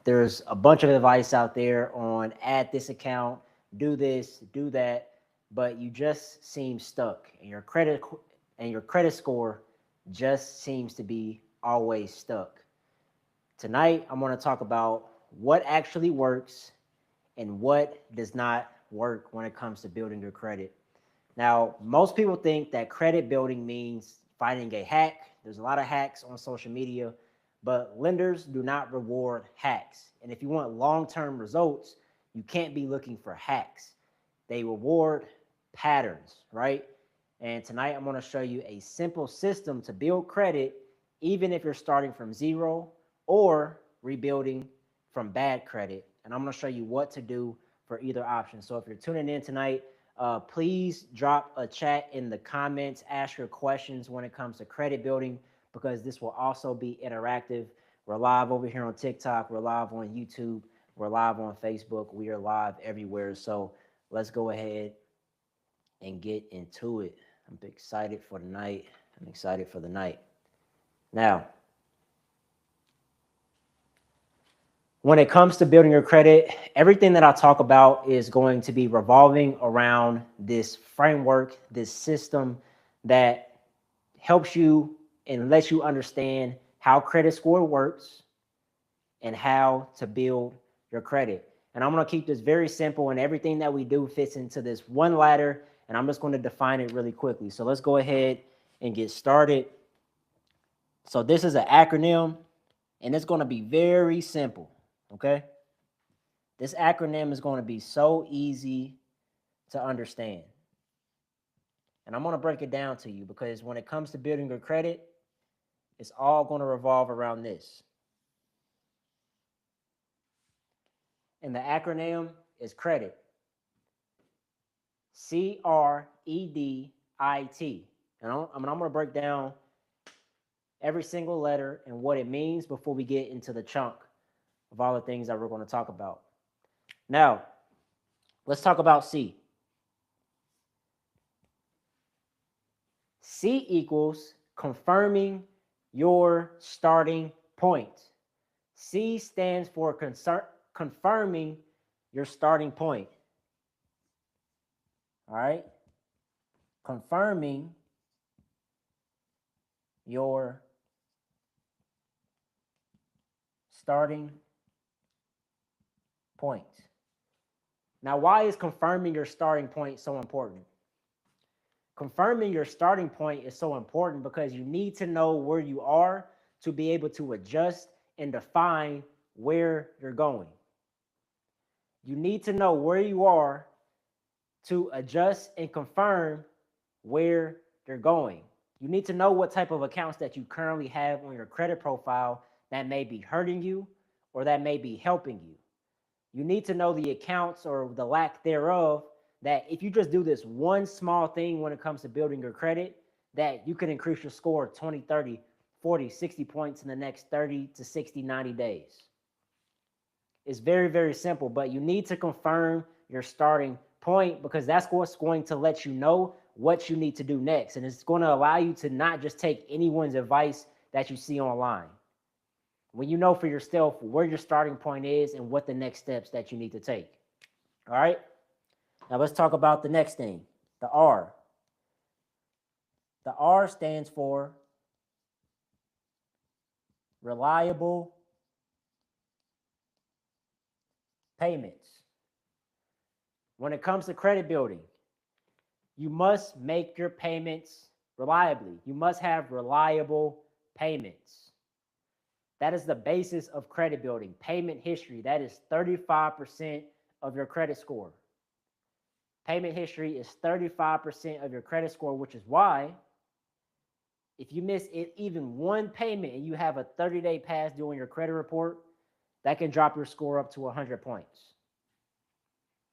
There's a bunch of advice out there on add this account, do this, do that, but you just seem stuck, and your credit score just seems to be always stuck. Tonight, I'm going to talk about what actually works and what does not work when it comes to building your credit. Now, most people think that credit building means finding a hack. There's a lot of hacks on social media, but lenders do not reward hacks. And if you want long-term results, you can't be looking for hacks. They reward patterns, right? And tonight I'm going to show you a simple system to build credit, even if you're starting from zero or rebuilding from bad credit. And I'm going to show you what to do for either option. So if you're tuning in tonight, please drop a chat in the comments, ask your questions when it comes to credit building, because this will also be interactive. We're live over here on TikTok, we're live on YouTube, we're live on Facebook, we are live everywhere. So let's go ahead and get into it. I'm excited for the night. I'm excited for the night. Now, when it comes to building your credit, everything that I talk about is going to be revolving around this framework, this system that helps you and lets you understand how credit score works and how to build your credit. And I'm going to keep this very simple, and everything that we do fits into this one ladder, and I'm just going to define it really quickly. So let's go ahead and get started. So this is an acronym, and it's going to be very simple, okay? This acronym is going to be so easy to understand. And I'm going to break it down to you, because when it comes to building your credit, it's all going to revolve around this. And the acronym is credit. C-R-E-D-I-T. And I'm going to break down every single letter and what it means before we get into the chunk of all the things that we're going to talk about. Now, let's talk about C. C equals confirming your starting point. C stands for confirming your starting point. All right? Confirming your starting point. Now, why is confirming your starting point so important? Confirming your starting point is so important because you need to know where you are to be able to adjust and define where you're going. You need to know where you are to adjust and confirm where you're going. You need to know what type of accounts that you currently have on your credit profile that may be hurting you or that may be helping you. You need to know the accounts or the lack thereof that if you just do this one small thing when it comes to building your credit, that you can increase your score 20, 30, 40, 60 points in the next 30 to 60, 90 days. It's very, very simple, but you need to confirm your starting point, because that's what's going to let you know what you need to do next. And it's going to allow you to not just take anyone's advice that you see online. When you know for yourself where your starting point is and what the next steps that you need to take. All right? Now let's talk about the next thing, the R. The R stands for reliable payments. When it comes to credit building, you must make your payments reliably. You must have reliable payments. That is the basis of credit building. Payment history, that is 35% of your credit score. Payment history is 35% of your credit score, which is why if you miss even one payment and you have a 30-day past due on your credit report, that can drop your score up to 100 points.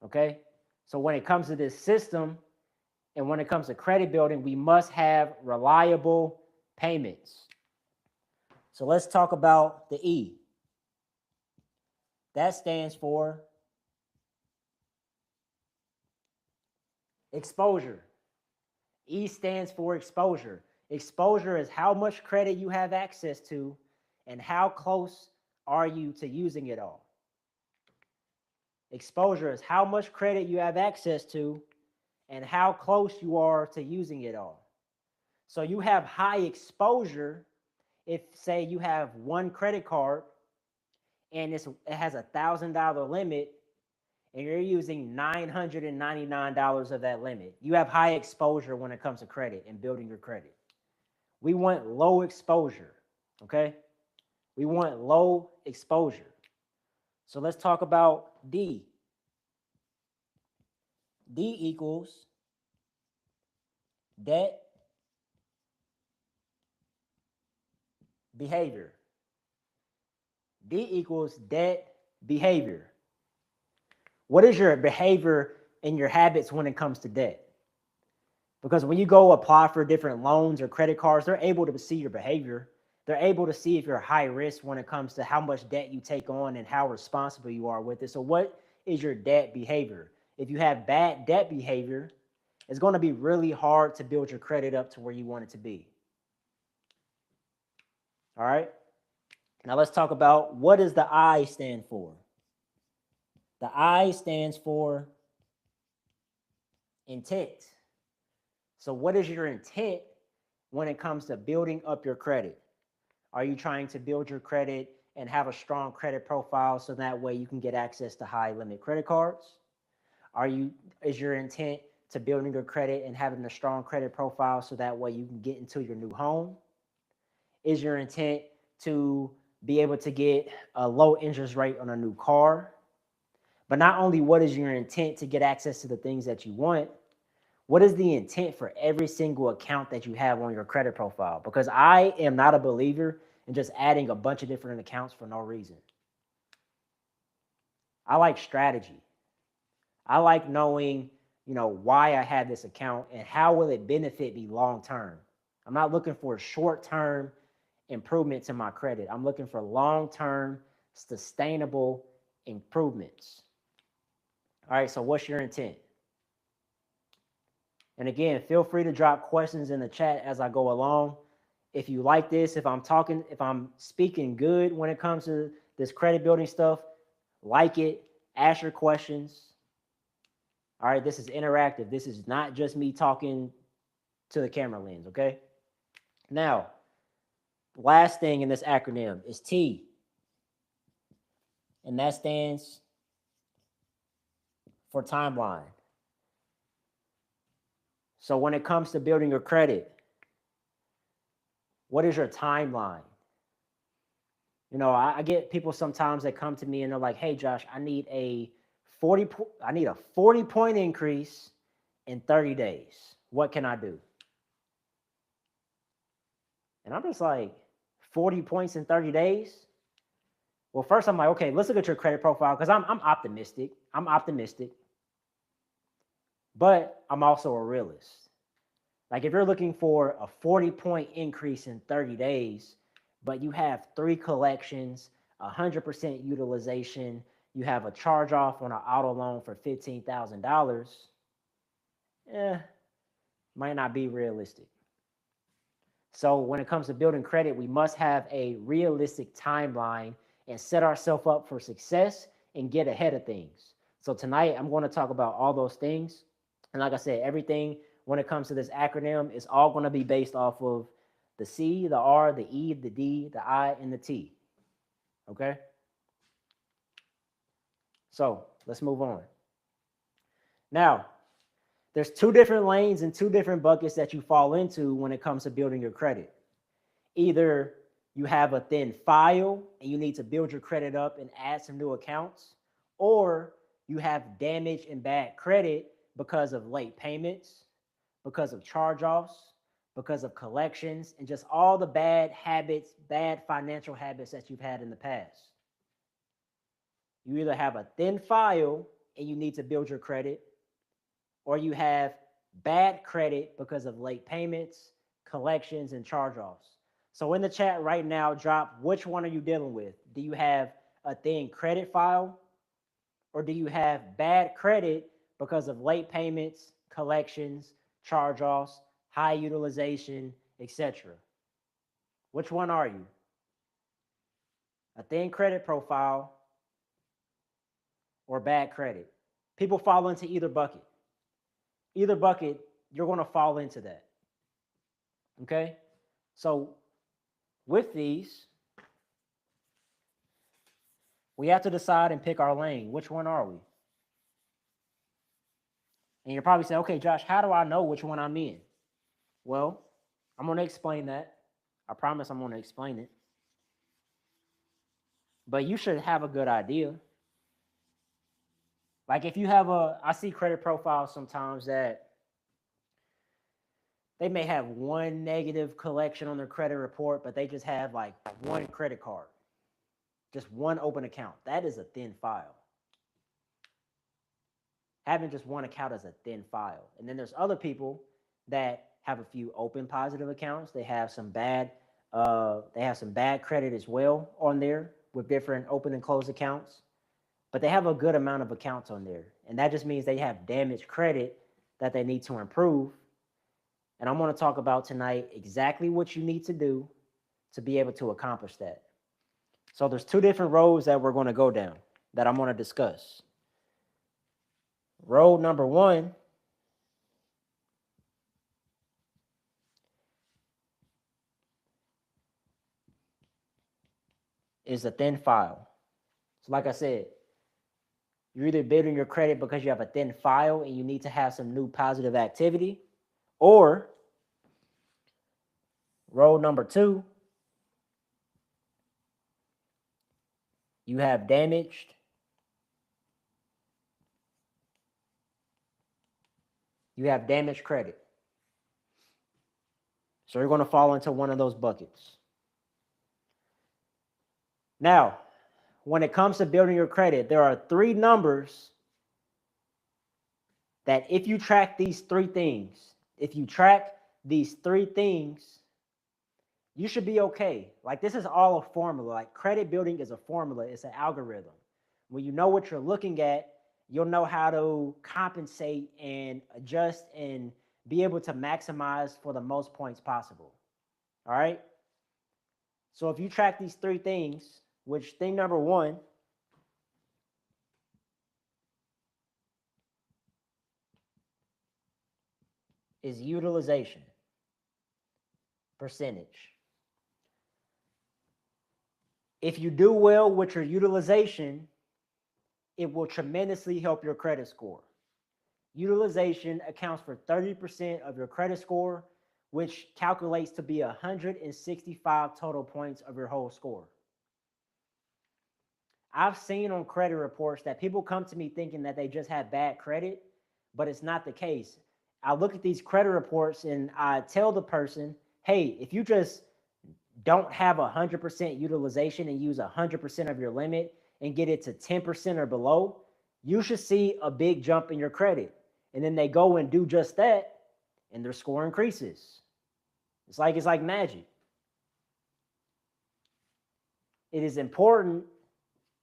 Okay? So when it comes to this system and when it comes to credit building, we must have reliable payments. So let's talk about the E. That stands for exposure. E stands for exposure. Exposure is how much credit you have access to and how close are you to using it all? Exposure is how much credit you have access to and how close you are to using it all. So you have high exposure if, say, you have one credit card and it has $1,000 limit and you're using $999 of that limit. You have high exposure when it comes to credit and building your credit. We want low exposure, okay? We want low exposure. So let's talk about D. D equals debt behavior. D equals debt behavior. What is your behavior and your habits when it comes to debt? Because when you go apply for different loans or credit cards, they're able to see your behavior. They're able to see if you're high risk when it comes to how much debt you take on and how responsible you are with it. So what is your debt behavior? If you have bad debt behavior, it's going to be really hard to build your credit up to where you want it to be. All right. Now let's talk about what does the I stand for? The I stands for intent. So what is your intent when it comes to building up your credit? Are you trying to build your credit and have a strong credit profile so that way you can get access to high limit credit cards? Is your intent to building your credit and having a strong credit profile so that way you can get into your new home? Is your intent to be able to get a low interest rate on a new car? But not only what is your intent to get access to the things that you want, what is the intent for every single account that you have on your credit profile? Because I am not a believer in just adding a bunch of different accounts for no reason. I like strategy. I like knowing, why I have this account and how will it benefit me long term. I'm not looking for short-term improvements in my credit. I'm looking for long-term, sustainable improvements. All right, so what's your intent? And again, feel free to drop questions in the chat as I go along. If you like this, if I'm speaking good when it comes to this credit building stuff, like it, ask your questions. All right, this is interactive. This is not just me talking to the camera lens, okay? Now, last thing in this acronym is T. And that stands for timeline. So when it comes to building your credit, what is your timeline? I get people sometimes that come to me and they're like, "Hey, Josh, I need a 40-point increase in 30 days. What can I do?" And I'm just like, 40 points in 30 days? Well, first I'm like, okay, let's look at your credit profile because I'm optimistic. I'm optimistic. But I'm also a realist. Like if you're looking for a 40-point increase in 30 days, but you have 3 collections, 100% utilization, you have a charge off on an auto loan for $15,000, might not be realistic. So when it comes to building credit, we must have a realistic timeline and set ourselves up for success and get ahead of things. So tonight I'm going to talk about all those things. And like I said, everything when it comes to this acronym is all going to be based off of the C, the R, the E, the D, the I, and the T. Okay? So let's move on. Now, there's 2 different lanes and 2 different buckets that you fall into when it comes to building your credit. Either you have a thin file and you need to build your credit up and add some new accounts, or you have damage and bad credit because of late payments, because of charge-offs, because of collections, and just all the bad habits, bad financial habits that you've had in the past. You either have a thin file and you need to build your credit, or you have bad credit because of late payments, collections, and charge-offs. So in the chat right now, drop which one are you dealing with? Do you have a thin credit file, or do you have bad credit because of late payments, collections, charge-offs, high utilization, etc.? Which one are you? A thin credit profile or bad credit. People fall into either bucket. Either bucket, you're going to fall into that. Okay? So with these, we have to decide and pick our lane. Which one are we? And you're probably saying, okay, Josh, how do I know which one I'm in? Well, I'm going to explain that. I promise I'm going to explain it. But you should have a good idea. Like if you have I see credit profiles sometimes that they may have one negative collection on their credit report, but they just have like one credit card, just one open account. That is a thin file. Having just one account is a thin file. And then there's other people that have a few open positive accounts. They have some bad credit as well on there with different open and closed accounts. But they have a good amount of accounts on there. And that just means they have damaged credit that they need to improve. And I'm going to talk about tonight exactly what you need to do to be able to accomplish that. So there's two different roads that we're going to go down that I'm going to discuss. Road number one is a thin file. So like I said, you're either building your credit because you have a thin file and you need to have some new positive activity, or road number two, you have damaged credit. So you're going to fall into one of those buckets. Now, when it comes to building your credit, there are three numbers that if you track these three things, you should be okay. Like this is all a formula. Like credit building is a formula. It's an algorithm. When you know what you're looking at, you'll know how to compensate and adjust and be able to maximize for the most points possible. All right. So if you track these three things, which thing number one is utilization percentage. If you do well with your utilization, it will tremendously help your credit score. Utilization accounts for 30% of your credit score, which calculates to be 165 total points of your whole score. I've seen on credit reports that people come to me thinking that they just have bad credit, but it's not the case. I look at these credit reports and I tell the person, hey, if you just don't have 100% utilization and use 100% of your limit and get it to 10% or below, you should see a big jump in your credit. And then they go and do just that, and their score increases. It's like magic. It is important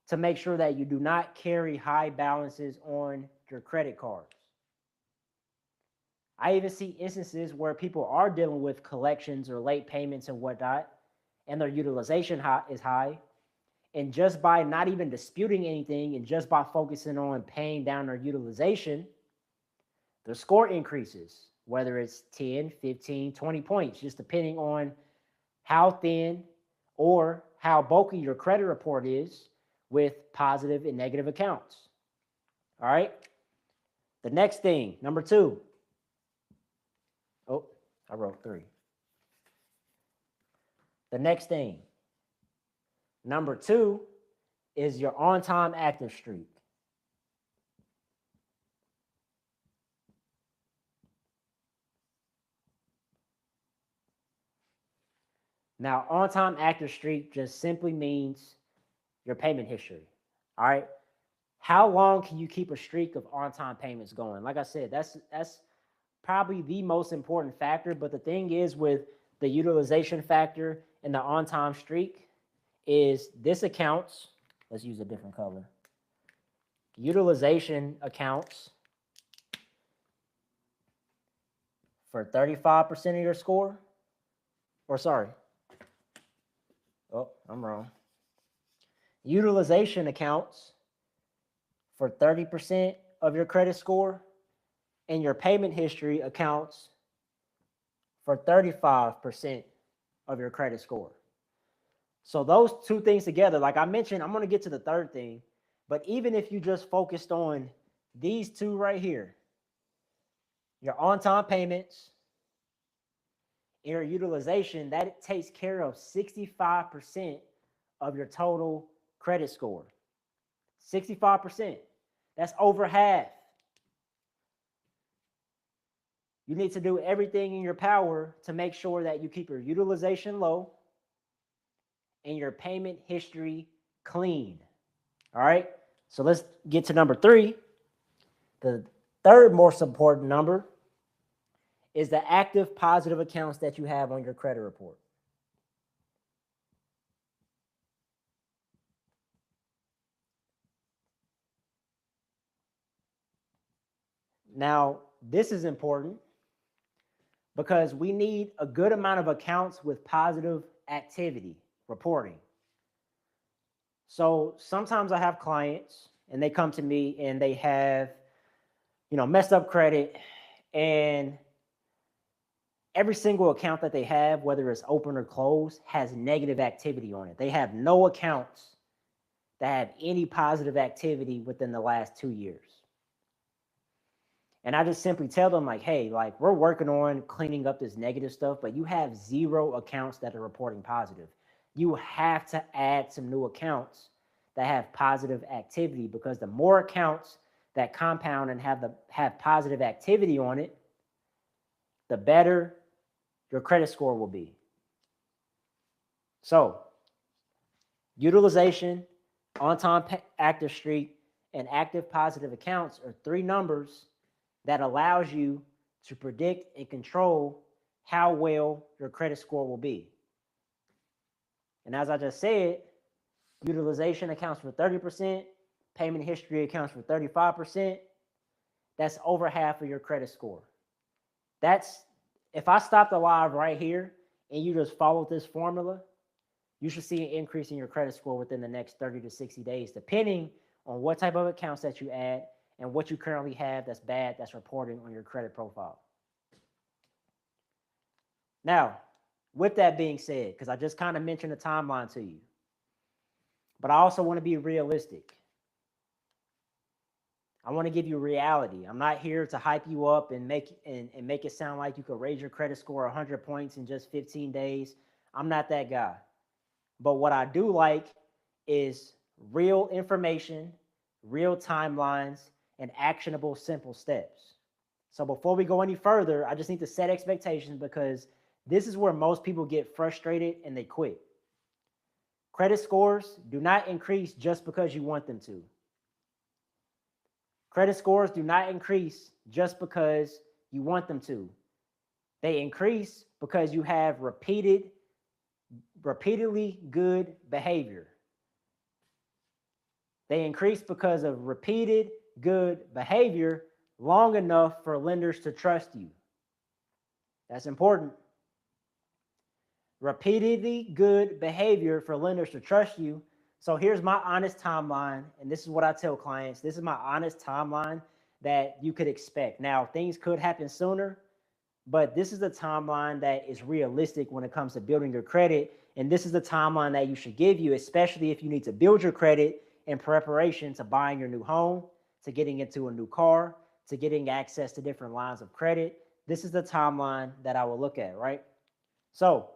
to make sure that you do not carry high balances on your credit cards. I even see instances where people are dealing with collections or late payments and whatnot, and their utilization is high. And just by not even disputing anything and just by focusing on paying down their utilization, their score increases, whether it's 10, 15, 20 points, just depending on how thin or how bulky your credit report is with positive and negative accounts. All right. The next thing, number two. Oh, I wrote three. The next thing, number two, is your on-time active streak. Now, on-time active streak just simply means your payment history. All right. How long can you keep a streak of on-time payments going? Like I said, that's probably the most important factor. But the thing is with the utilization factor and the on-time streak is this accounts, let's use a different color. Utilization accounts for 35% of your score. Or sorry. Oh, I'm wrong. Utilization accounts for 30% of your credit score, and your payment history accounts for 35% of your credit score. So those two things together, like I mentioned, I'm going to get to the third thing, but even if you just focused on these two right here, your on-time payments, your utilization, that takes care of 65% of your total credit score. 65%. That's over half. You need to do everything in your power to make sure that you keep your utilization low and your payment history clean. All right. So let's get to number 3. The third most important number is the active positive accounts that you have on your credit report. Now, this is important because we need a good amount of accounts with positive activity reporting. So sometimes I have clients and they come to me and they have, messed up credit, and every single account that they have, whether it's open or closed, has negative activity on it. They have no accounts that have any positive activity within the last 2 years. And I just simply tell them, like, hey, like, we're working on cleaning up this negative stuff, but you have 0 accounts that are reporting positive. You have to add some new accounts that have positive activity, because the more accounts that compound and have positive activity on it, the better your credit score will be. So, utilization, on-time active streak, and active positive accounts are 3 numbers that allows you to predict and control how well your credit score will be. And as I just said, utilization accounts for 30%, payment history accounts for 35%. That's over half of your credit score. That's, if I stopped the live right here and you just followed this formula, you should see an increase in your credit score within the next 30 to 60 days, depending on what type of accounts that you add and what you currently have that's bad that's reporting on your credit profile. Now, with that being said, because I just kind of mentioned a timeline to you, but I also want to be realistic. I want to give you reality. I'm not here to hype you up and make it sound like you could raise your credit score 100 points in just 15 days. I'm not that guy. But what I do like is real information, real timelines, and actionable simple steps. So before we go any further, I just need to set expectations, because this is where most people get frustrated and they quit. Credit scores do not increase just because you want them to. Credit scores do not increase just because you want them to. They increase because you have repeatedly good behavior. They increase because of repeated good behavior long enough for lenders to trust you. That's important. Repeatedly good behavior for lenders to trust you. So here's my honest timeline, and this is what I tell clients. This is my honest timeline that you could expect. Now, things could happen sooner, but this is the timeline that is realistic when it comes to building your credit, and this is the timeline that you should give you, especially if you need to build your credit in preparation to buying your new home, to getting into a new car, to getting access to different lines of credit. This is the timeline that I will look at, right? So,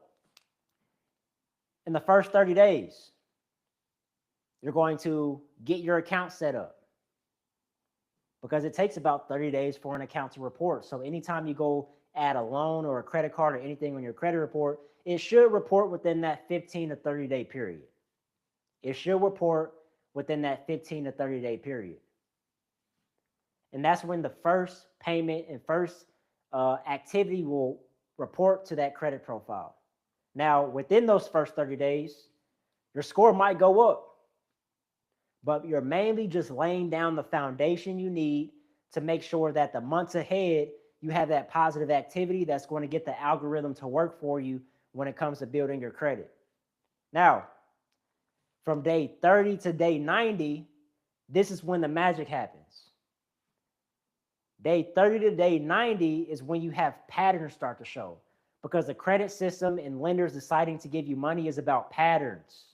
in the first 30 days, you're going to get your account set up, because it takes about 30 days for an account to report. So anytime you go add a loan or a credit card or anything on your credit report, it should report within that 15 to 30 day period. It should report within that 15 to 30 day period. And that's when the first payment and first activity will report to that credit profile. Now, within those first 30 days, your score might go up, but you're mainly just laying down the foundation you need to make sure that the months ahead, you have that positive activity that's going to get the algorithm to work for you when it comes to building your credit. Now, From day 30 to day 90, this is when the magic happens. Day 30 to day 90 is when you have patterns start to show, because the credit system and lenders deciding to give you money is about patterns.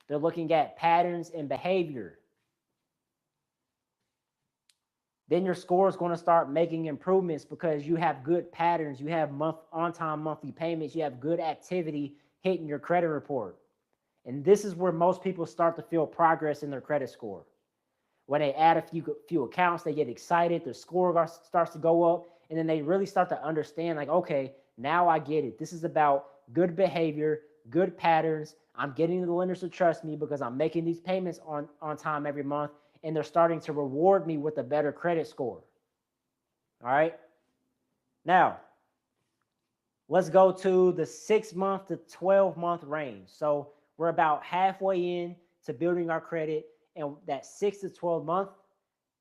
They're looking at patterns and behavior. Then your score is going to start making improvements because you have good patterns. You have on-time monthly payments. You have good activity hitting your credit report. And this is where most people start to feel progress in their credit score. When they add a few accounts, they get excited. Their score starts to go up. And then they really start to understand, like, okay, now I get it. This is about good behavior, good patterns. I'm getting the lenders to trust me because I'm making these payments on time every month. And they're starting to reward me with a better credit score. All right. Now, let's go to the 6-month to 12-month range. So we're about halfway in to building our credit. And that 6 to 12 month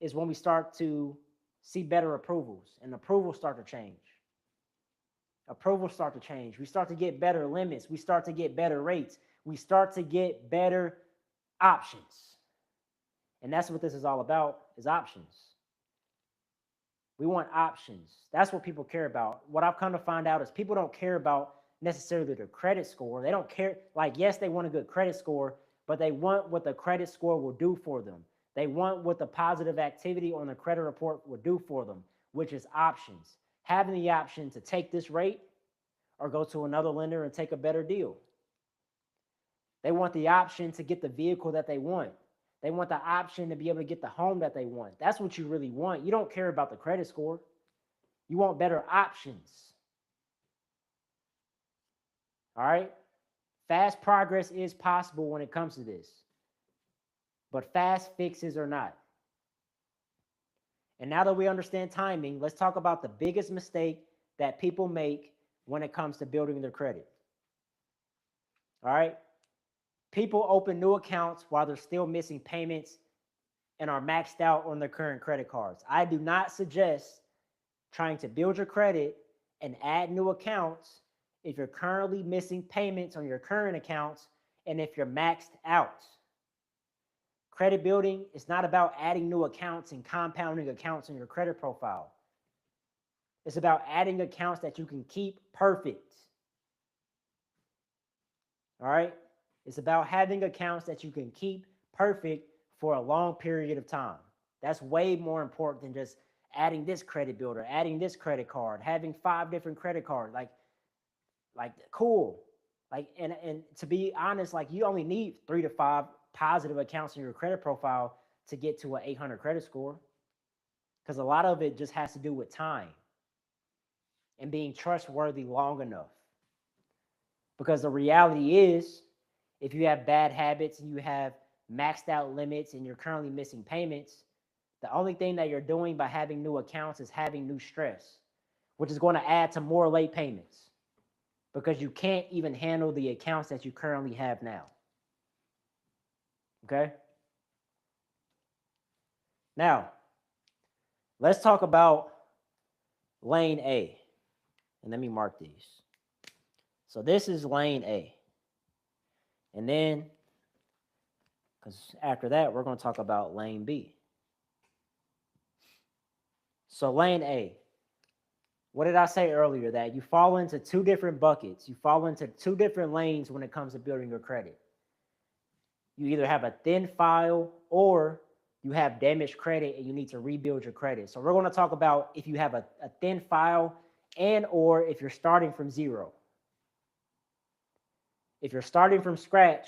is when we start to see better approvals, and approvals start to change. Approvals start to change. We start to get better limits. We start to get better rates. We start to get better options. And that's what this is all about, is options. We want options. That's what people care about. What I've come to find out is people don't care about necessarily their credit score. They don't care. Like, yes, they want a good credit score, but they want what the credit score will do for them. They want what the positive activity on the credit report will do for them, which is options. Having the option to take this rate or go to another lender and take a better deal. They want the option to get the vehicle that they want. They want the option to be able to get the home that they want. That's what you really want. You don't care about the credit score. You want better options. All right? Fast progress is possible when it comes to this, but fast fixes are not. And now that we understand timing, let's talk about the biggest mistake that people make when it comes to building their credit. All right? People open new accounts while they're still missing payments and are maxed out on their current credit cards. I do not suggest trying to build your credit and add new accounts if you're currently missing payments on your current accounts and if you're maxed out. Credit building is not about adding new accounts and compounding accounts in your credit profile. It's about adding accounts that you can keep perfect. All right? It's about having accounts that you can keep perfect for a long period of time. That's way more important than just adding this credit builder, adding this credit card, having 5 different credit cards. Like cool. Like, and to be honest, like, you only need 3 to 5 positive accounts in your credit profile to get to an 800 credit score. Because a lot of it just has to do with time and being trustworthy long enough. Because the reality is, if you have bad habits and you have maxed out limits and you're currently missing payments, the only thing that you're doing by having new accounts is having new stress, which is going to add to more late payments because you can't even handle the accounts that you currently have now. Okay? Now, let's talk about lane A. And let me mark these. So this is lane A. And then, because after that, we're going to talk about lane B. So lane A, what did I say earlier? That you fall into 2 different buckets. You fall into 2 different lanes when it comes to building your credit. You either have a thin file or you have damaged credit and you need to rebuild your credit. So we're going to talk about if you have a thin file and or if you're starting from zero. If you're starting from scratch,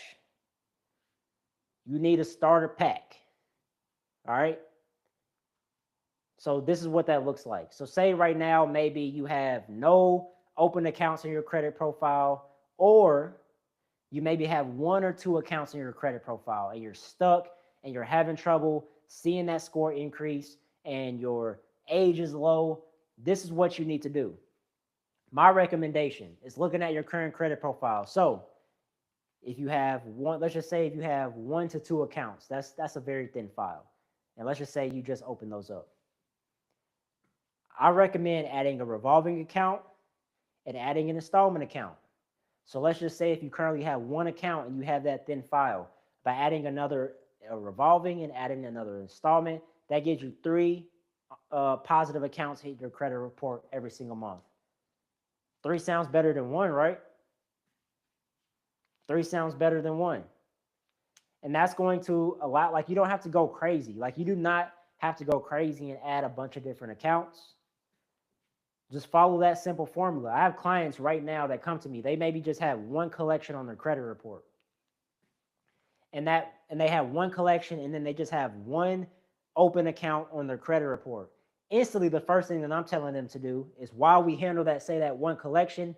you need a starter pack. All right? So this is what that looks like. So say right now, maybe you have no open accounts in your credit profile, or you maybe have 1 or 2 accounts in your credit profile and you're stuck and you're having trouble seeing that score increase and your age is low. This is what you need to do. My recommendation is looking at your current credit profile. So if you have one, let's just say if you have 1 to 2 accounts, that's a very thin file. And let's just say you just open those up. I recommend adding a revolving account and adding an installment account. So let's just say if you currently have 1 account and you have that thin file, by adding another revolving and adding another installment. That gives you 3 positive accounts hitting your credit report every single month. 3 sounds better than 1, right? 3 sounds better than 1. And that's going to allow, like, you don't have to go crazy. Like, you do not have to go crazy and add a bunch of different accounts. Just follow that simple formula. I have clients right now that come to me. They maybe just have 1 collection on their credit report. And they have 1 collection, and then they just have 1 open account on their credit report. Instantly, the first thing that I'm telling them to do is, while we handle that, say that 1 collection,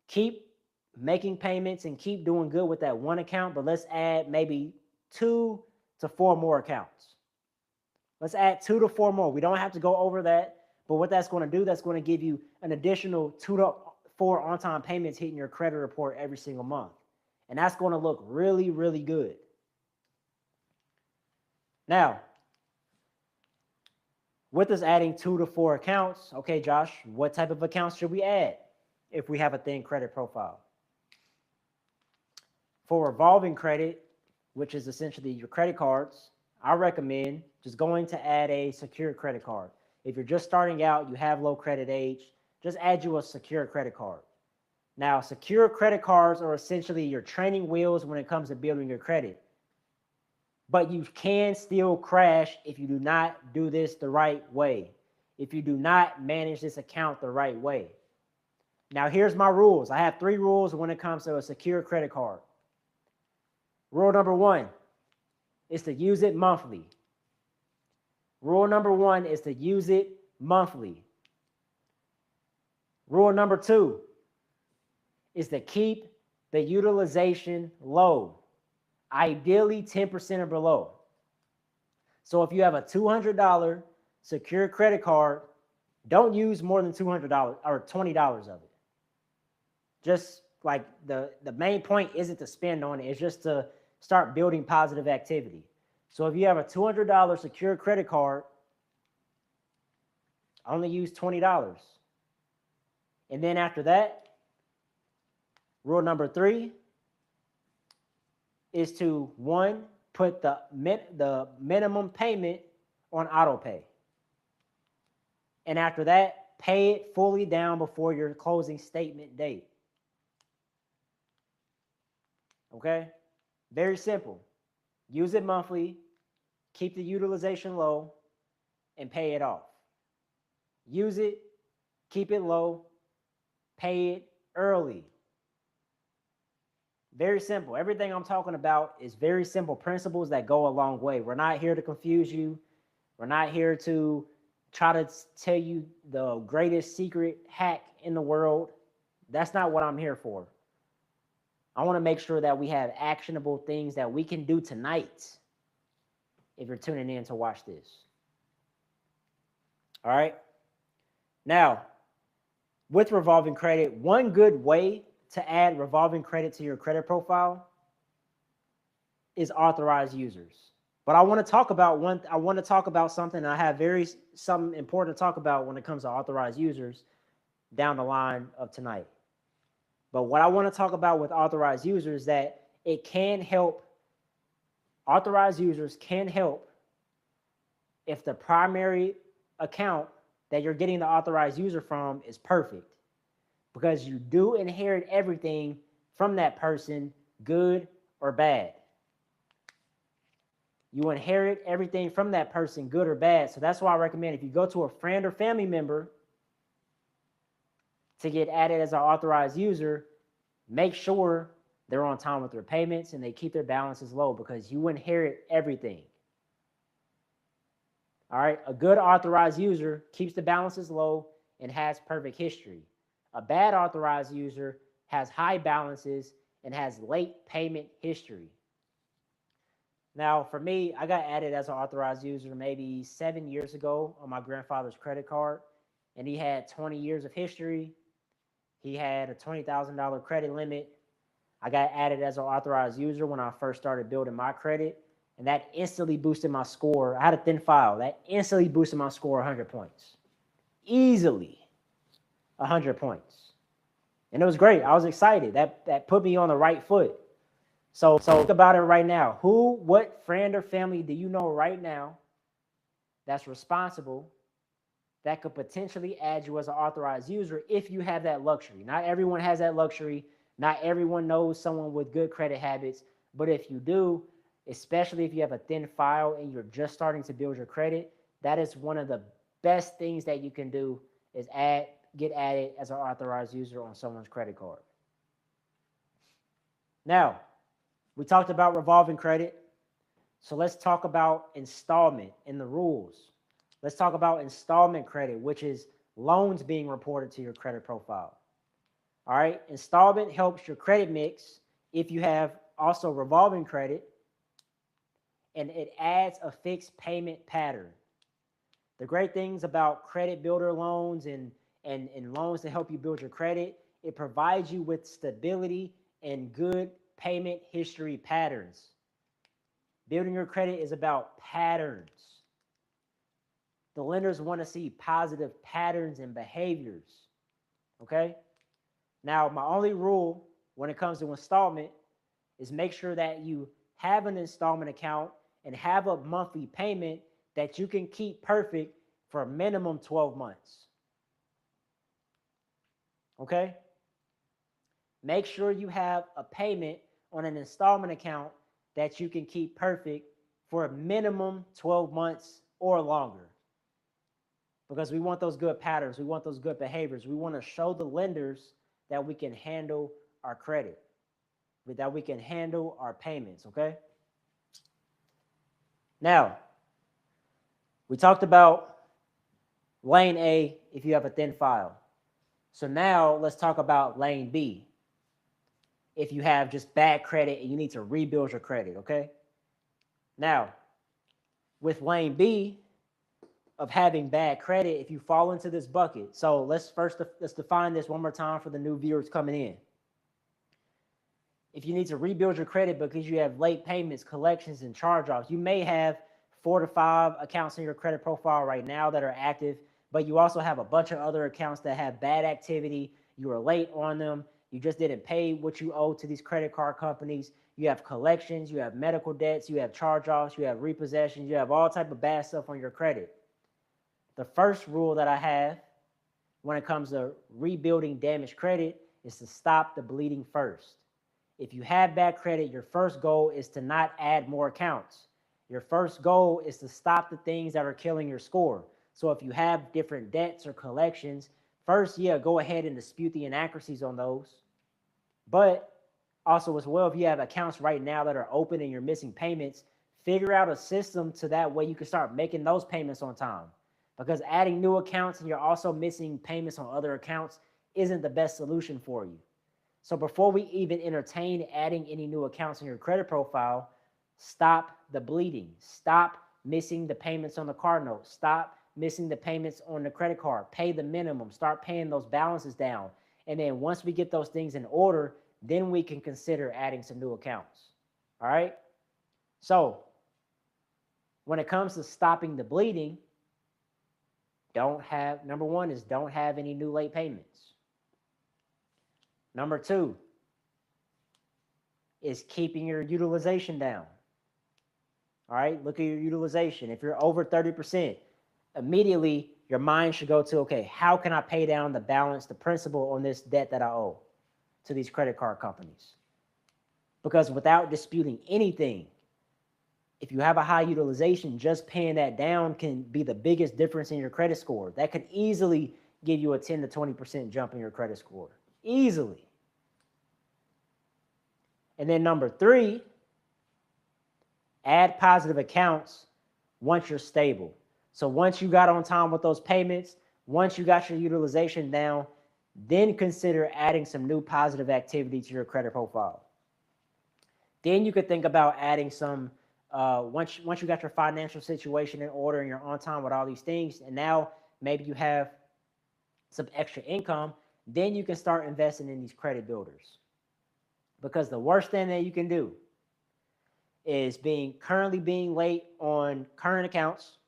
keep making payments and keep doing good with that 1 account, but let's add maybe 2 to 4 more accounts. Let's add 2 to 4 more. We don't have to go over that, but what that's going to do, that's going to give you an additional 2 to 4 on-time payments hitting your credit report every single month. And that's going to look really, really good. Now, with us adding 2 to 4 accounts, okay, Josh, what type of accounts should we add if we have a thin credit profile? For revolving credit, which is essentially your credit cards, I recommend just going to add a secure credit card. If you're just starting out, you have low credit age, just add you a secure credit card. Now, secure credit cards are essentially your training wheels when it comes to building your credit. But you can still crash if you do not do this the right way, if you do not manage this account the right way. Now, here's my rules. I have 3 rules when it comes to a secure credit card. Rule number 1 is to use it monthly. Rule number 1 is to use it monthly. Rule number 2 is to keep the utilization low, ideally 10% or below. So if you have a $200 secure credit card, don't use more than $200 or $20 of it. Just like the main point isn't to spend on it, it's just to start building positive activity. So if you have a $200 secure credit card, only use $20. And then after that, rule number 3 is to, 1, put the minimum payment on auto pay. And after that, pay it fully down before your closing statement date. Okay? Very simple. Use it monthly, keep the utilization low, and pay it off. Use it, keep it low, pay it early. Very simple. Everything I'm talking about is very simple principles that go a long way. We're not here to confuse you. We're not here to try to tell you the greatest secret hack in the world. That's not what I'm here for. I want to make sure that we have actionable things that we can do tonight if you're tuning in to watch this. All right. Now, with revolving credit, one good way to add revolving credit to your credit profile is authorized users. But I want to talk about something, and I have something important to talk about when it comes to authorized users down the line of tonight. But what I want to talk about with authorized users is that it can help. Authorized users can help if the primary account that you're getting the authorized user from is perfect, because you do inherit everything from that person, good or bad. You inherit everything from that person, good or bad. So that's why I recommend, if you go to a friend or family member to get added as an authorized user, make sure they're on time with their payments and they keep their balances low, because you inherit everything. All right, a good authorized user keeps the balances low and has perfect history. A bad authorized user has high balances and has late payment history. Now, for me, I got added as an authorized user maybe 7 years ago on my grandfather's credit card, and he had 20 years of history. He had a $20,000 credit limit. I got added as an authorized user when I first started building my credit, and that instantly boosted my score. I had a thin file. That instantly boosted my score 100 points. Easily 100 points. And it was great. I was excited. That put me on the right foot. So think about it right now. What friend or family do you know right now that's responsible that could potentially add you as an authorized user if you have that luxury? Not everyone has that luxury. Not everyone knows someone with good credit habits. But if you do, especially if you have a thin file and you're just starting to build your credit, that is one of the best things that you can do is get added as an authorized user on someone's credit card. Now, we talked about revolving credit. So let's talk about installment and the rules. Let's talk about installment credit, which is loans being reported to your credit profile. All right, installment helps your credit mix if you have also revolving credit, and it adds a fixed payment pattern. The great things about credit builder loans and loans to help you build your credit, it provides you with stability and good payment history patterns. Building your credit is about patterns. The lenders want to see positive patterns and behaviors. Okay? Now, my only rule when it comes to installment is make sure that you have an installment account and have a monthly payment that you can keep perfect for a minimum 12 months. Okay? Make sure you have a payment on an installment account that you can keep perfect for a minimum 12 months or longer. Because we want those good patterns. We want those good behaviors. We want to show the lenders that we can handle our credit, that we can handle our payments, okay? Now, we talked about lane A if you have a thin file. So now let's talk about lane B if you have just bad credit and you need to rebuild your credit, okay? Now, with lane B of having bad credit, if you fall into this bucket, so let's define this one more time for the new viewers coming in. If you need to rebuild your credit because you have late payments, collections, and charge-offs, you may have 4 to 5 accounts in your credit profile right now that are active, but you also have a bunch of other accounts that have bad activity. You are late on them. You just didn't pay what you owe to these credit card companies. You have collections, you have medical debts, you have charge-offs, you have repossessions, you have all type of bad stuff on your credit. The first rule that I have when it comes to rebuilding damaged credit is to stop the bleeding first. If you have bad credit, your first goal is to not add more accounts. Your first goal is to stop the things that are killing your score. So if you have different debts or collections, first, yeah, go ahead and dispute the inaccuracies on those. But also as well, if you have accounts right now that are open and you're missing payments, figure out a system so that way you can start making those payments on time. Because adding new accounts and you're also missing payments on other accounts isn't the best solution for you. So before we even entertain adding any new accounts in your credit profile, stop the bleeding. Stop missing the payments on the car note. Stop missing the payments on the credit card. Pay the minimum. Start paying those balances down. And then once we get those things in order, then we can consider adding some new accounts. All right? So when it comes to stopping the bleeding, number one is don't have any new late payments. Number two is keeping your utilization down. All right, look at your utilization. If you're over 30%, immediately your mind should go to, okay, how can I pay down the balance, the principal on this debt that I owe to these credit card companies? Because without disputing anything, if you have a high utilization, just paying that down can be the biggest difference in your credit score. That could easily give you a 10 to 20% jump in your credit score. Easily. And then number three, add positive accounts once you're stable. So once you got on time with those payments, once you got your utilization down, then consider adding some new positive activity to your credit profile. Then you could think about adding some, once you got your financial situation in order and you're on time with all these things, and now maybe you have some extra income, then you can start investing in these credit builders. Because the worst thing that you can do is currently being late on current accounts.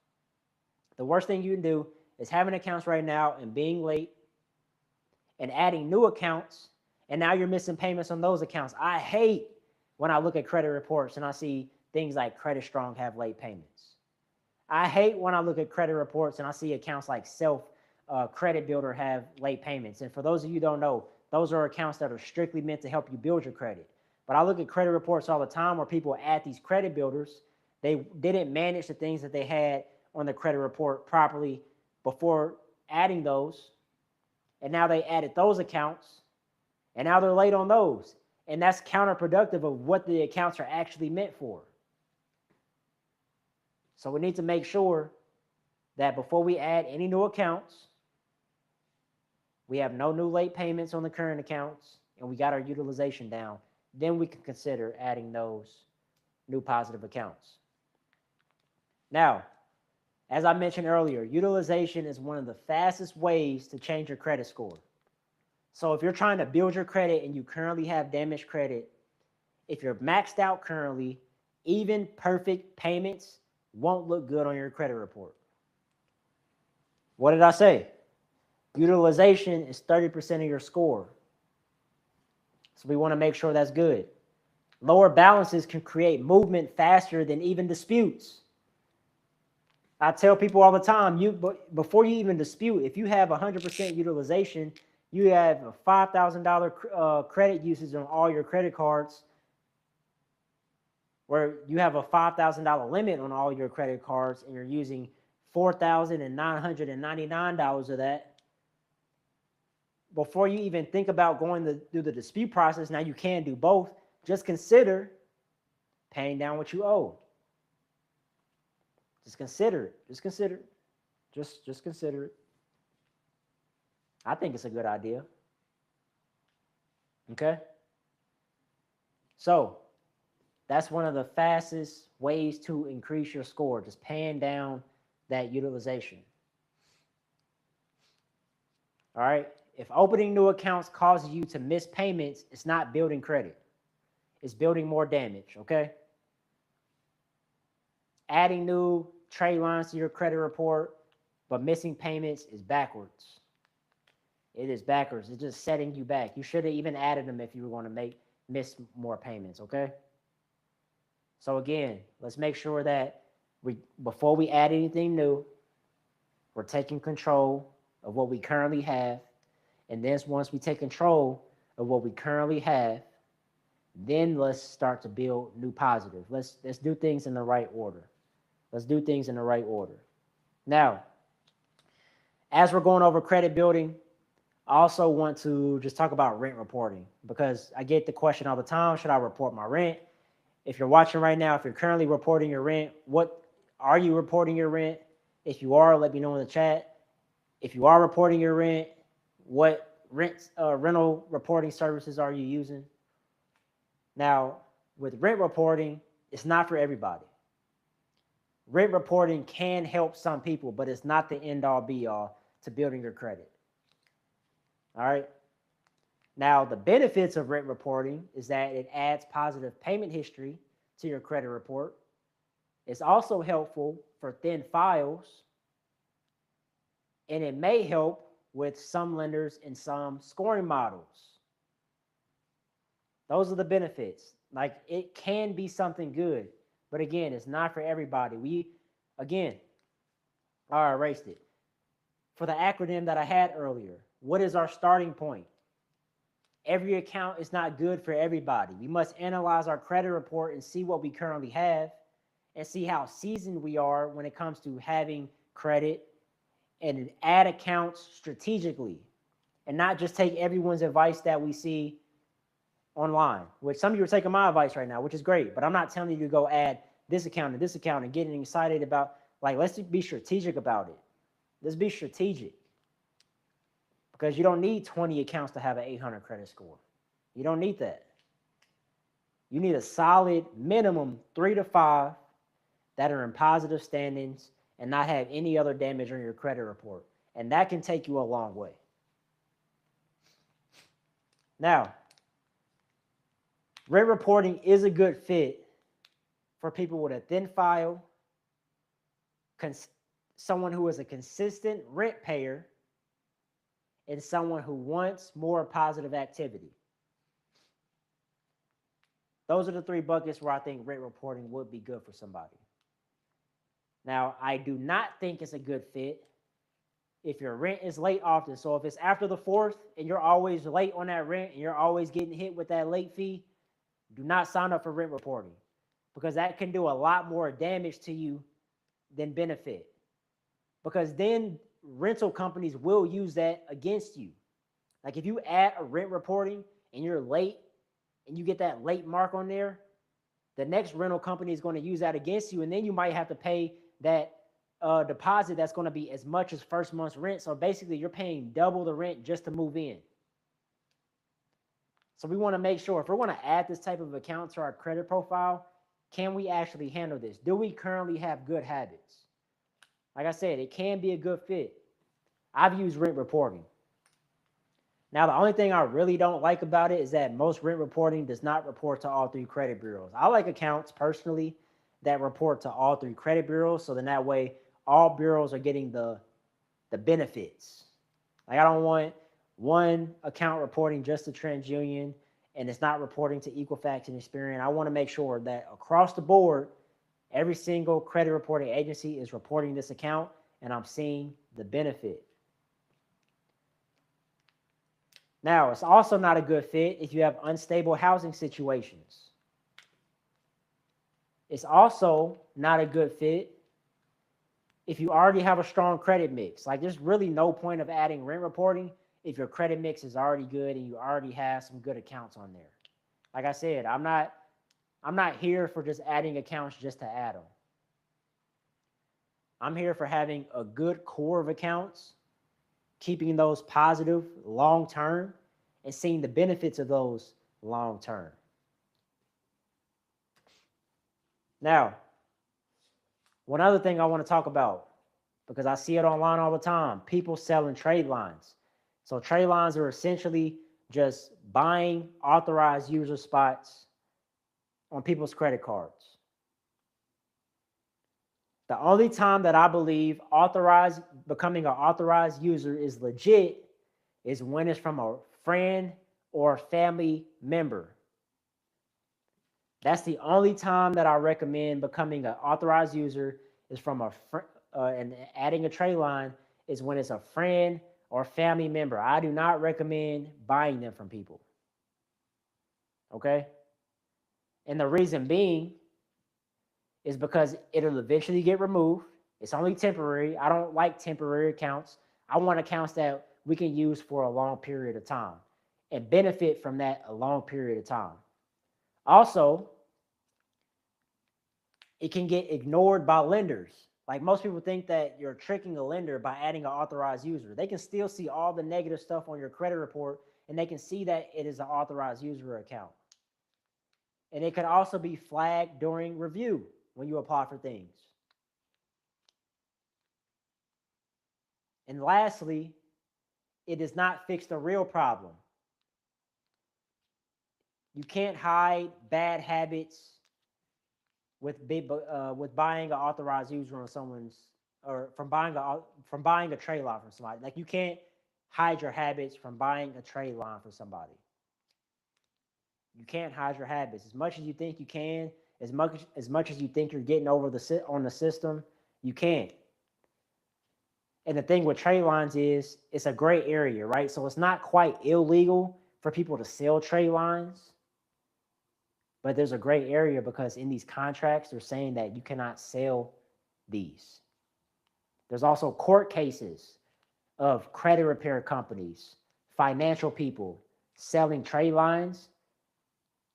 The worst thing you can do is having accounts right now and being late and adding new accounts, and now you're missing payments on those accounts. I hate when I look at credit reports and I see things like Credit Strong have late payments. I hate when I look at credit reports and I see accounts like Credit Builder have late payments. And for those of you who don't know, those are accounts that are strictly meant to help you build your credit. But I look at credit reports all the time where people add these credit builders. They didn't manage the things that they had on the credit report properly before adding those. And now they added those accounts. And now they're late on those. And that's counterproductive of what the accounts are actually meant for. So we need to make sure that before we add any new accounts, we have no new late payments on the current accounts, and we got our utilization down. Then we can consider adding those new positive accounts. Now, as I mentioned earlier, utilization is one of the fastest ways to change your credit score. So if you're trying to build your credit and you currently have damaged credit, if you're maxed out currently, even perfect payments won't look good on your credit report. What did I say? Utilization is 30% of your score. So we want to make sure that's good. Lower balances can create movement faster than even disputes. I tell people all the time, before you even dispute, if you have 100% utilization, you have a $5,000 credit usage on all your credit cards, where you have a $5,000 limit on all your credit cards, and you're using $4,999 of that. Before you even think about going to do the dispute process, now you can do both. Just consider paying down what you owe. Just consider it. Just consider it. Just consider it. I think it's a good idea. Okay? So that's one of the fastest ways to increase your score, just paying down that utilization. All right? If opening new accounts causes you to miss payments, it's not building credit. It's building more damage, okay? Adding new trade lines to your credit report, but missing payments is backwards. It is backwards. It's just setting you back. You should have even added them if you were going to miss more payments, okay? So again, let's make sure that before we add anything new, we're taking control of what we currently have. And then once we take control of what we currently have, then let's start to build new positive. Let's do things in the right order. Let's do things in the right order. Now, as we're going over credit building, I also want to just talk about rent reporting, because I get the question all the time, should I report my rent? If you're watching right now, if you're currently reporting your rent, what are you reporting your rent? If you are, let me know in the chat. If you are reporting your rent, what rental reporting services are you using? Now, with rent reporting, it's not for everybody. Rent reporting can help some people, but it's not the end-all be-all to building your credit. All right? Now, the benefits of rent reporting is that it adds positive payment history to your credit report. It's also helpful for thin files, and it may help with some lenders and some scoring models. Those are the benefits. Like, it can be something good, but again, it's not for everybody. I erased it. For the acronym that I had earlier, what is our starting point? Every account is not good for everybody. We must analyze our credit report and see what we currently have and see how seasoned we are when it comes to having credit, and add accounts strategically, and not just take everyone's advice that we see online, which some of you are taking my advice right now, which is great, but I'm not telling you to go add this account and getting excited about, like, let's be strategic about it. Let's be strategic, because you don't need 20 accounts to have an 800 credit score. You don't need that. You need a solid minimum 3 to 5 that are in positive standings and not have any other damage on your credit report. And that can take you a long way. Now, rent reporting is a good fit for people with a thin file, someone who is a consistent rent payer, and someone who wants more positive activity. Those are the three buckets where I think rent reporting would be good for somebody. Now, I do not think it's a good fit if your rent is late often. So if it's after the 4th and you're always late on that rent and you're always getting hit with that late fee, do not sign up for rent reporting because that can do a lot more damage to you than benefit. Because then rental companies will use that against you. Like if you add a rent reporting and you're late and you get that late mark on there, the next rental company is going to use that against you, and then you might have to pay that deposit that's going to be as much as first month's rent. So basically, you're paying double the rent just to move in. So we want to make sure if we're going to add this type of account to our credit profile, can we actually handle this? Do we currently have good habits? Like I said, it can be a good fit. I've used rent reporting. Now, the only thing I really don't like about it is that most rent reporting does not report to all three credit bureaus. I like accounts personally that report to all three credit bureaus, so then that way all bureaus are getting the benefits. Like I don't want one account reporting just to TransUnion and it's not reporting to Equifax and Experian. I want to make sure that across the board, every single credit reporting agency is reporting this account and I'm seeing the benefit. Now, it's also not a good fit if you have unstable housing situations. It's also not a good fit if you already have a strong credit mix. Like there's really no point of adding rent reporting if your credit mix is already good and you already have some good accounts on there. Like I said, I'm not here for just adding accounts just to add them. I'm here for having a good core of accounts, keeping those positive long term, and seeing the benefits of those long term. Now, one other thing I want to talk about, because I see it online all the time, people selling trade lines. So trade lines are essentially just buying authorized user spots on people's credit cards. The only time that I believe becoming an authorized user is legit is when it's from a friend or a family member. That's the only time that I recommend becoming an authorized user is from a and adding a trade line is when it's a friend or family member. I do not recommend buying them from people. Okay? And the reason being is because it'll eventually get removed. It's only temporary. I don't like temporary accounts. I want accounts that we can use for a long period of time and benefit from that a long period of time. Also, it can get ignored by lenders. Like most people think that you're tricking a lender by adding an authorized user. They can still see all the negative stuff on your credit report and they can see that it is an authorized user account. And it can also be flagged during review when you apply for things. And lastly, it does not fix the real problem. You can't hide bad habits with buying an authorized user on someone's, or from buying a trade line from somebody. Like you can't hide your habits from buying a trade line from somebody. You can't hide your habits as much as you think you can. As much as you think you're getting over on the system, you can't. And the thing with trade lines is it's a gray area, right? So it's not quite illegal for people to sell trade lines, but there's a gray area because in these contracts, they're saying that you cannot sell these. There's also court cases of credit repair companies, financial people selling trade lines,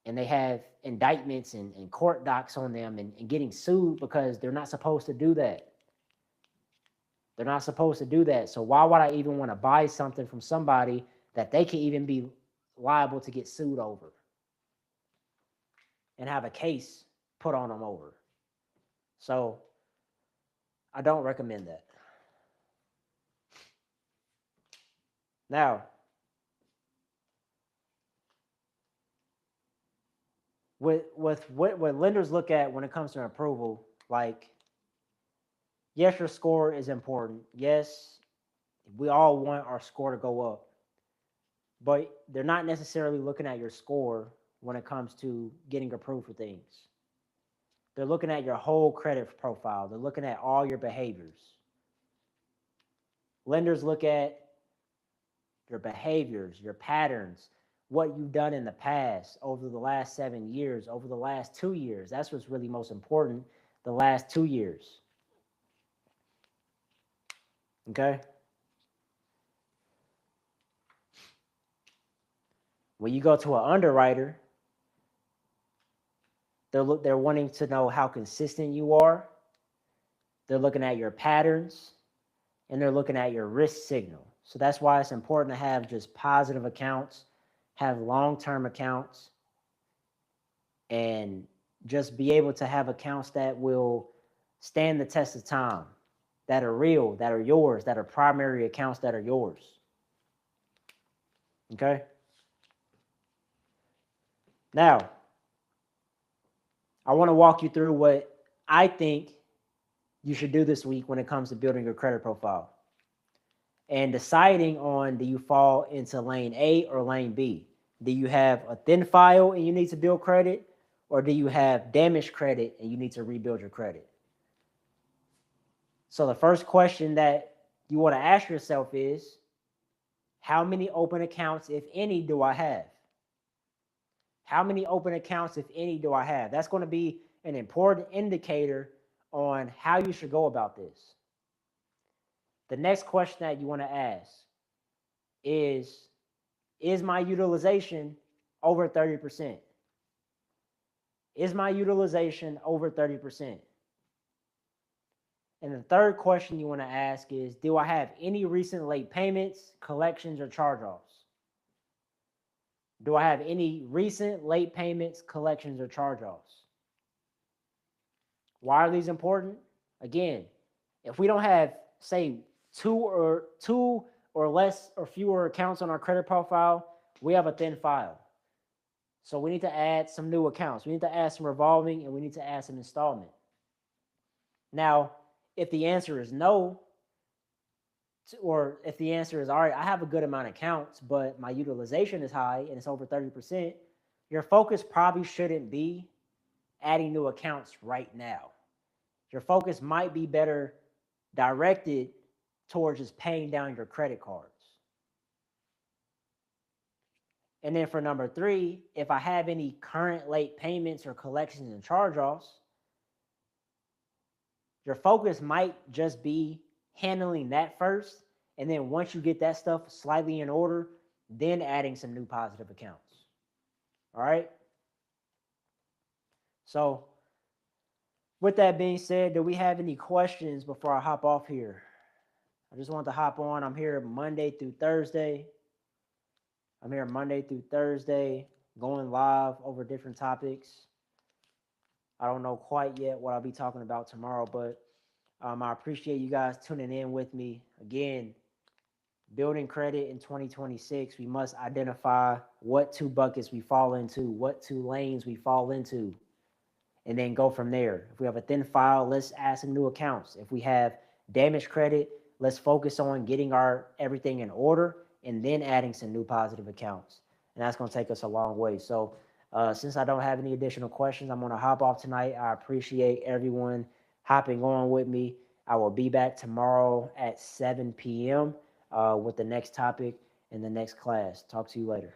and they have indictments and court docs on them and getting sued because they're not supposed to do that. They're not supposed to do that. So why would I even want to buy something from somebody that they can even be liable to get sued over and have a case put on them over? So I don't recommend that. Now, with what lenders look at when it comes to approval, like, yes, your score is important. Yes, we all want our score to go up. But they're not necessarily looking at your score when it comes to getting approved for things. They're looking at your whole credit profile. They're looking at all your behaviors. Lenders look at your behaviors, your patterns, what you've done in the past over the last 7 years, over the last 2 years. That's what's really most important, the last 2 years. Okay? When you go to an underwriter, they're wanting to know how consistent you are. They're looking at your patterns, and they're looking at your risk signal. So that's why it's important to have just positive accounts, have long-term accounts, and just be able to have accounts that will stand the test of time, that are real, that are yours, that are primary accounts that are yours. Okay? Now, I want to walk you through what I think you should do this week when it comes to building your credit profile and deciding on, do you fall into lane A or lane B? Do you have a thin file and you need to build credit, or do you have damaged credit and you need to rebuild your credit? So the first question that you want to ask yourself is, how many open accounts, if any, do I have? How many open accounts, if any, do I have? That's going to be an important indicator on how you should go about this. The next question that you want to ask is my utilization over 30%? Is my utilization over 30%? And the third question you want to ask is, do I have any recent late payments, collections, or charge-offs? Do I have any recent late payments, collections, or charge-offs? Why are these important? Again, if we don't have, say, two or less or fewer accounts on our credit profile, we have a thin file. So we need to add some new accounts. We need to add some revolving, and we need to add some installment. Now, if the answer is no, or if the answer is, all right, I have a good amount of accounts, but my utilization is high and it's over 30%, your focus probably shouldn't be adding new accounts right now. Your focus might be better directed towards just paying down your credit cards. And then for number 3, if I have any current late payments or collections and charge-offs, your focus might just be handling that first. And then once you get that stuff slightly in order, then adding some new positive accounts. All right? So with that being said, do we have any questions before I hop off here? I just wanted to hop on. I'm here Monday through Thursday. Going live over different topics. I don't know quite yet what I'll be talking about tomorrow, but I appreciate you guys tuning in with me. Again, building credit in 2026, we must identify what 2 buckets we fall into, what 2 lanes we fall into, and then go from there. If we have a thin file, let's add some new accounts. If we have damaged credit, let's focus on getting our everything in order and then adding some new positive accounts. And that's going to take us a long way. So since I don't have any additional questions, I'm going to hop off tonight. I appreciate everyone hopping on with me. I will be back tomorrow at 7 p.m. With the next topic in the next class. Talk to you later.